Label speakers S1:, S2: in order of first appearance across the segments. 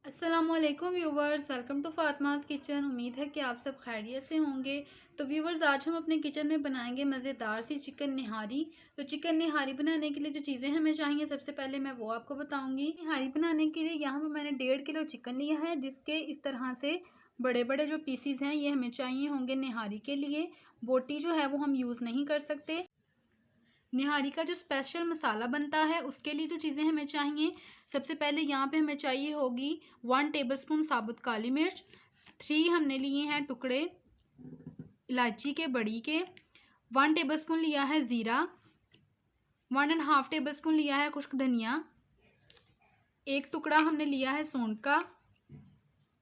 S1: अस्सलामुअलैकुम viewers, welcome to Fatima's kitchen. उम्मीद है कि आप सब खैरियत से होंगे। तो व्यूवर्स, आज हम अपने किचन में बनाएंगे मज़ेदार सी चिकन निहारी। तो चिकन निहारी बनाने के लिए जो चीज़ें हमें चाहिए, सबसे पहले मैं वो आपको बताऊंगी। निहारी बनाने के लिए यहाँ पर मैंने 1.5 किलो चिकन लिया है, जिसके इस तरह से बड़े बड़े जो पीसीज हैं ये हमें चाहिए होंगे निहारी के लिए। बोटी जो है वो हम यूज़ नहीं कर सकते। निहारी का जो स्पेशल मसाला बनता है उसके लिए जो चीज़ें हमें चाहिए, सबसे पहले यहाँ पे हमें चाहिए होगी 1 टेबलस्पून साबुत काली मिर्च। 3 हमने लिए हैं टुकड़े इलायची के बड़ी के। 1 टेबलस्पून लिया है ज़ीरा। 1.5 टेबलस्पून लिया है खुश्क धनिया। 1 टुकड़ा हमने लिया है सौंठ का।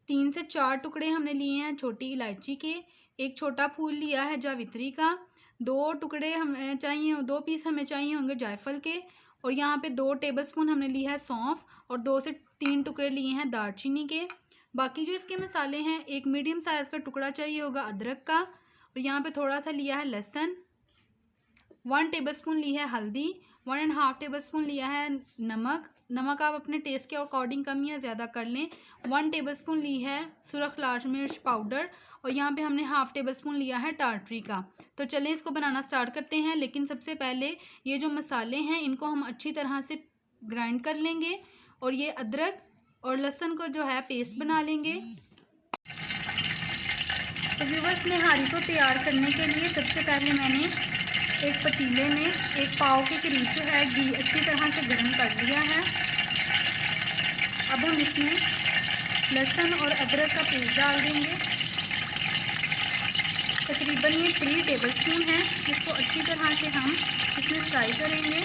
S1: 3 से 4 टुकड़े हमने लिए हैं छोटी इलायची के। 1 छोटा फूल लिया है जावित्री का। 2 टुकड़े हमें चाहिए, 2 पीस हमें चाहिए होंगे जायफल के। और यहाँ पे 2 टेबलस्पून हमने लिया है सौंफ और 2 से 3 टुकड़े लिए हैं दालचीनी के। बाकी जो इसके मसाले हैं, एक मीडियम साइज़ का टुकड़ा चाहिए होगा अदरक का। और यहाँ पे थोड़ा सा लिया है लहसुन। 1 टेबलस्पून ली है हल्दी। 1.5 टेबलस्पून लिया है नमक आप अपने टेस्ट के अकॉर्डिंग कम या ज़्यादा कर लें। 1 टेबलस्पून ली है सुरख लाल मिर्च पाउडर। और यहाँ पे हमने 1/2 टेबलस्पून लिया है टार्टरी का। तो चलें इसको बनाना स्टार्ट करते हैं। लेकिन सबसे पहले ये जो मसाले हैं इनको हम अच्छी तरह से ग्राइंड कर लेंगे और ये अदरक और लहसुन को जो है पेस्ट बना लेंगे। तो व्यूअर्स, निहारी को तैयार करने के लिए सबसे पहले मैंने एक पतीले में 1 पाव के करीब जो है घी अच्छी तरह से गर्म कर लिया है। अब हम इसमें लहसुन और अदरक का पेस्ट डाल देंगे। तकरीबन ये 3 टेबलस्पून है, जिसको अच्छी तरह से हम इसमें फ्राई करेंगे।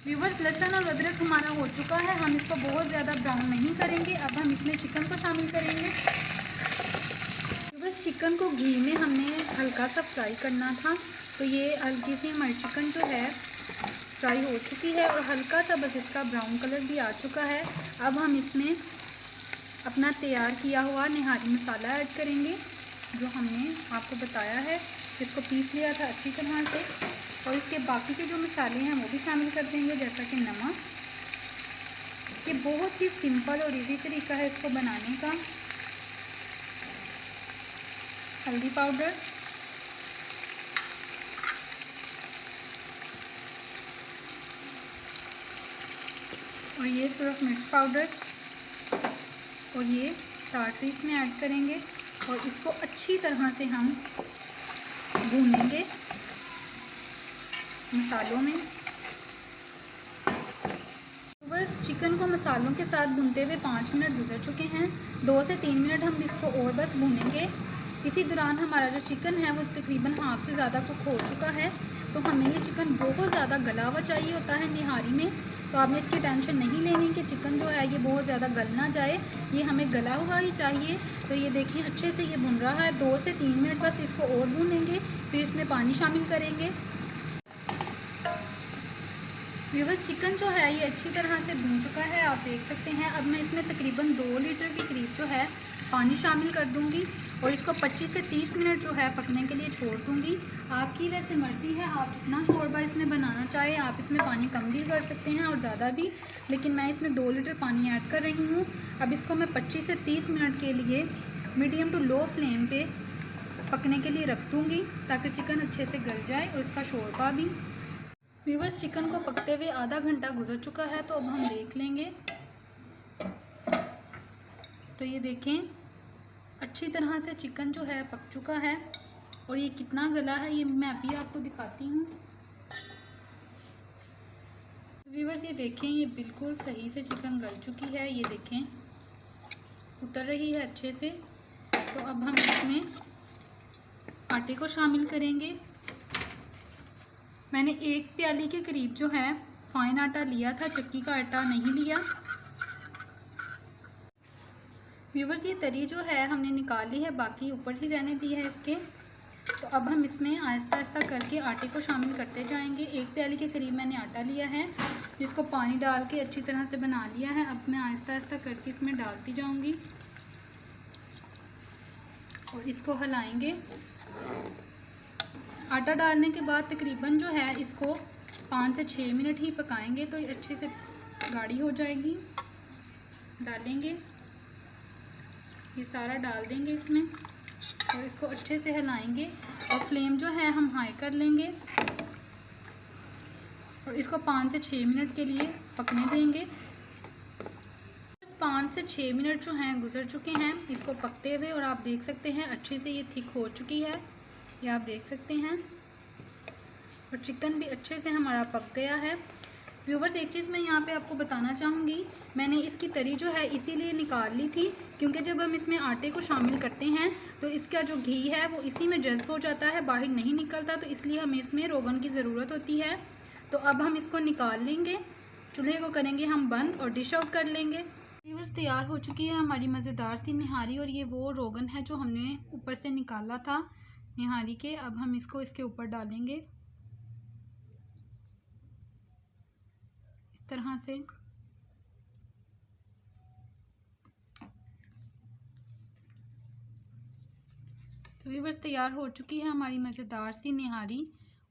S1: व्यूअर्स, लहसुन और अदरक हमारा हो चुका है, हम इसको बहुत ज़्यादा ब्राउन नहीं करेंगे। अब हम इसमें चिकन को शामिल करेंगे। व्यूअर्स, चिकन को घी में हमने हल्का सा फ्राई करना था। तो ये हल्की सी हमारी चिकन जो है फ्राई हो चुकी है और हल्का सा बस इसका ब्राउन कलर भी आ चुका है। अब हम इसमें अपना तैयार किया हुआ निहारी मसाला ऐड करेंगे, जो हमने आपको बताया है, जिसको पीस लिया था अच्छी तरह से। और इसके बाकी के जो मसाले हैं वो भी शामिल कर देंगे, जैसा कि नमक। ये बहुत ही सिंपल और इजी तरीका है इसको बनाने का। हल्दी पाउडर, और ये सुरख मिर्च पाउडर, और ये टार्टरी इसमें ऐड करेंगे और इसको अच्छी तरह से हम भूनेंगे मसालों में। बस चिकन को मसालों के साथ भूनते हुए 5 मिनट गुजर चुके हैं। 2 से 3 मिनट हम इसको और बस भूनेंगे। इसी दौरान हमारा जो चिकन है वो तकरीबन हाफ से ज़्यादा कुक हो चुका है। तो हमें ये चिकन बहुत ज़्यादा गला हुआ चाहिए होता है निहारी में। तो आपने इसकी टेंशन नहीं लेनी कि चिकन जो है ये बहुत ज़्यादा गल ना जाए, ये हमें गला हुआ ही चाहिए। तो ये देखें अच्छे से ये भुन रहा है। 2 से 3 मिनट बस इसको और भूनेंगे, फिर इसमें पानी शामिल करेंगे। व्यूअर्स, चिकन जो है ये अच्छी तरह से भून चुका है, आप देख सकते हैं। अब मैं इसमें तकरीबन 2 लीटर के करीब जो है पानी शामिल कर दूंगी और इसको 25 से 30 मिनट जो है पकने के लिए छोड़ दूंगी। आपकी वैसे मर्ज़ी है, आप जितना शोरबा इसमें बनाना चाहें आप इसमें पानी कम भी कर सकते हैं और ज़्यादा भी। लेकिन मैं इसमें 2 लीटर पानी ऐड कर रही हूँ। अब इसको मैं 25 से 30 मिनट के लिए मीडियम टू लो फ्लेम पे पकने के लिए रख दूँगी, ताकि चिकन अच्छे से गल जाए और इसका शोरबा भी। व्यूअर्स, चिकन को पकते हुए आधा घंटा गुजर चुका है। तो अब हम देख लेंगे। तो ये देखें अच्छी तरह से चिकन जो है पक चुका है और ये कितना गला है ये मैं अभी आपको दिखाती हूँ। व्यूअर्स, ये देखें ये बिल्कुल सही से चिकन गल चुकी है। ये देखें उतर रही है अच्छे से। तो अब हम इसमें आटे को शामिल करेंगे। मैंने 1 प्याली के करीब जो है फाइन आटा लिया था, चक्की का आटा नहीं लिया। व्यूअर्स, ये तरी जो है हमने निकाल ली है, बाकी ऊपर ही रहने दी है इसके। तो अब हम इसमें आहिस्ता आहिस्ता करके आटे को शामिल करते जाएंगे। 1 प्याली के करीब मैंने आटा लिया है, जिसको पानी डाल के अच्छी तरह से बना लिया है। अब मैं आहिस्ता आहिस्ता करके इसमें डालती जाऊंगी और इसको हिलाएंगे। आटा डालने के बाद तकरीबन जो है इसको 5 से 6 मिनट ही पकाएंगे, तो ये अच्छे से गाढ़ी हो जाएगी। डालेंगे, ये सारा डाल देंगे इसमें और इसको अच्छे से हिलाएंगे और फ्लेम जो है हम हाई कर लेंगे और इसको 5 से 6 मिनट के लिए पकने देंगे। 5 से 6 मिनट जो हैं गुजर चुके हैं इसको पकते हुए और आप देख सकते हैं अच्छे से ये थिक हो चुकी है, ये आप देख सकते हैं और चिकन भी अच्छे से हमारा पक गया है। व्यूवर्स, एक चीज़ मैं यहाँ पे आपको बताना चाहूँगी, मैंने इसकी तरी जो है इसीलिए निकाल ली थी क्योंकि जब हम इसमें आटे को शामिल करते हैं तो इसका जो घी है वो इसी में जज्ब हो जाता है, बाहर नहीं निकलता, तो इसलिए हमें इसमें रोगन की ज़रूरत होती है। तो अब हम इसको निकाल लेंगे, चूल्हे को करेंगे हम बंद और डिश आउट कर लेंगे। व्यूवर्स, तैयार हो चुकी है हमारी मज़ेदार सी निहारी और ये वो रोगन है जो हमने ऊपर से निकाला था निहारी के। अब हम इसको इसके ऊपर डालेंगे इस तरह से। तो व्यूवर्स, तैयार हो चुकी है हमारी मज़ेदार सी निहारी।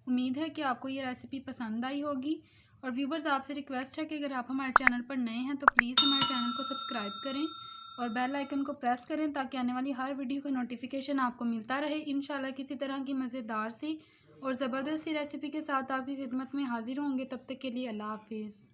S1: उम्मीद है कि आपको ये रेसिपी पसंद आई होगी। और व्यूवर्स, आपसे रिक्वेस्ट है कि अगर आप हमारे चैनल पर नए हैं तो प्लीज़ हमारे चैनल को सब्सक्राइब करें और बेल आइकन को प्रेस करें ताकि आने वाली हर वीडियो का नोटिफिकेशन आपको मिलता रहे। इंशाल्लाह किसी तरह की मज़ेदार सी और ज़बरदस्त सी रेसिपी के साथ आपकी खिदमत में हाजिर होंगे। तब तक के लिए अल्लाह हाफिज़।